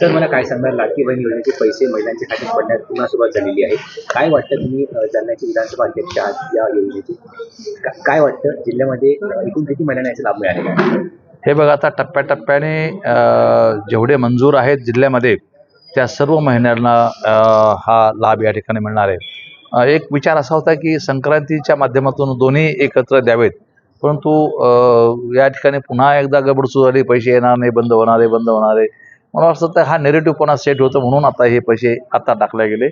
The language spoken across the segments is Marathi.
सर मला काय सांगणार, लाडकी बहीण योजनेचे पैसे महिलांच्या खात्यात पडण्यास पुन्हा सुरुवात झालेली आहे. काय वाटतं, तुम्ही जालन्याचे विधानसभा अध्यक्ष आहात, या योजनेचे काय वाटतं, जिल्ह्यामध्ये एकूण किती महिलांना याचा लाभ मिळालेला आहे? हे बघा, आता टप्प्याटप्प्याने जेवढे मंजूर आहेत जिल्ह्यामध्ये त्या सर्व महिन्यांना हा लाभ या ठिकाणी मिळणार आहे. एक विचार असा होता की संक्रांतीच्या माध्यमातून दोन्ही एकत्र द्यावेत, परंतु या ठिकाणी पुन्हा एकदा गडबड सुरू झाली, पैसे येणार नाही, बंद होणार आहे. मला वाटतं तर हा नेरेटिव्ह पुन्हा सेट होतं, म्हणून आता हे पैसे आता टाकले गेले.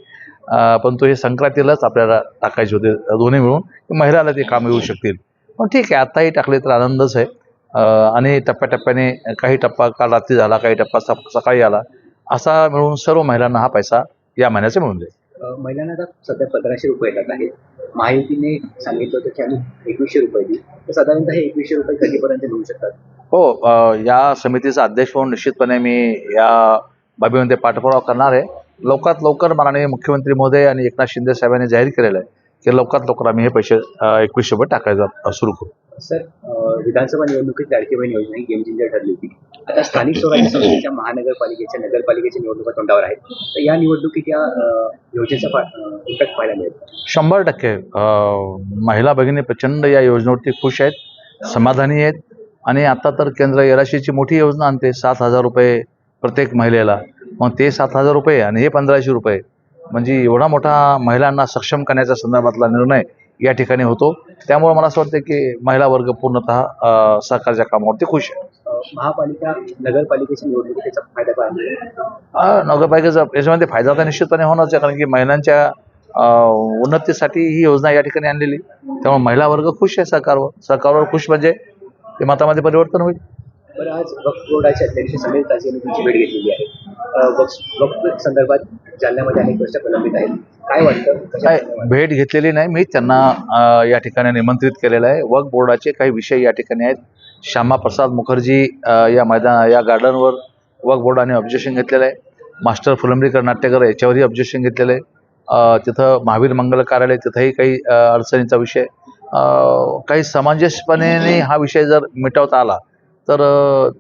परंतु हे संक्रांतीलाच आपल्याला टाकायचे होते दोन्ही मिळून, महिलाला ते काम येऊ शकतील. पण ठीक आहे, आत्ताही टाकले तर आनंदच आहे. आणि टप्प्याटप्प्याने काही टप्पा काल रात्री झाला, काही टप्पा सकाळी आला, असा मिळून सर्व महिलांना हा पैसा या महिन्याचा मिळून जाईल. महिलांना आता सध्या 1500 रुपये येतात आहेत. महायुतीने सांगितलं होतं की आम्ही 2100 रुपये देऊ, तर साधारणतः हे 2100 रुपये कधीपर्यंत मिळू शकतात? हो, या समितीचा अध्यक्ष म्हणून निश्चितपणे मी या बाबीमध्ये पाठपुरावा करणार आहे. लवकरात लवकर माननीय मुख्यमंत्री महोदय आणि एकनाथ शिंदे साहेबांनी जाहीर केलेलं आहे की लवकरात लवकर आम्ही हे पैसे 2100 रुपये टाकायला सुरू करू. सर, विधानसभा निवडणुकीत लाडकी बहीण योजना ही गेम चेंजर ठरली होती. आता स्थानिक स्वराज्य संस्थेच्या महानगरपालिकेच्या नगरपालिकेच्या निवडणुका तोंडावर आहेत, तर या निवडणुकीत या योजनेचा इम्पॅक्ट पाहायला मिळेल? 100% महिला भगिनी प्रचंड या योजनेवरती खुश आहेत, समाधानी आहेत. आणि आता तर केंद्र एलआयसीची मोठी योजना आणते, 7,000 रुपये प्रत्येक महिलेला. मग ते 7,000 रुपये आणि हे 1,500 रुपये, म्हणजे एवढा मोठा महिलांना सक्षम करण्याच्या संदर्भातला निर्णय या ठिकाणी होतो. त्यामुळे मला असं वाटतं की महिला वर्ग पूर्णतः सरकारच्या कामावरती खुश आहे. महापालिका नगरपालिकेच्या निवडणुकीत त्याचा फायदा पाहिजे? नगरपालिकेचा याच्यामध्ये फायदा तर निश्चितपणे होणारच आहे, कारण की महिलांच्या उन्नतीसाठी ही योजना या ठिकाणी आणलेली. त्यामुळे महिला वर्ग खुश आहे सरकारवर खुश, म्हणजे ते मतामध्ये परिवर्तन होईल. बरं, आज वक्फ बोर्डाचे अध्यक्ष समीर ताजी यांनी तुमची भेट घेतलेली आहे. वक्फ संदर्भात जालन्यामध्ये अनेक गोष्टी प्रलंबित आहेत. काय वाटतं? काय भेट घेतलेली नाही, मी त्यांना या ठिकाणी निमंत्रित केलेलं आहे. वक्फ बोर्डाचे काही विषय या ठिकाणी आहेत. श्यामाप्रसाद मुखर्जी या गार्डनवर वक्फ बोर्डाने ऑब्जेक्शन घेतलेलं आहे. मास्टर फुलंब्रीकर नाट्यगर याच्यावरही ऑब्जेक्शन घेतलेलं आहे. तिथं महावीर मंगल कार्यालय, तिथंही काही अडचणीचा विषय. काही समंजसपणे हा विषय जर मिटवता आला तर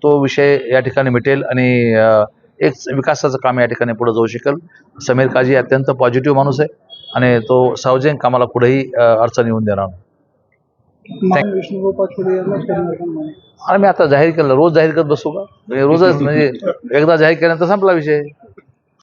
तो विषय या ठिकाणी मिटेल आणि एक विकासाचं काम या ठिकाणी पुढे जाऊ शकेल. समीर काझी अत्यंत पॉझिटिव्ह माणूस आहे आणि तो सार्वजनिक कामाला कुठेही अडचण येऊन देणार नाही. आणि मी आता जाहीर केलं, रोज जाहीर करत बसू का? रोजच, म्हणजे एकदा जाहीर केल्यानंतर संपला विषय.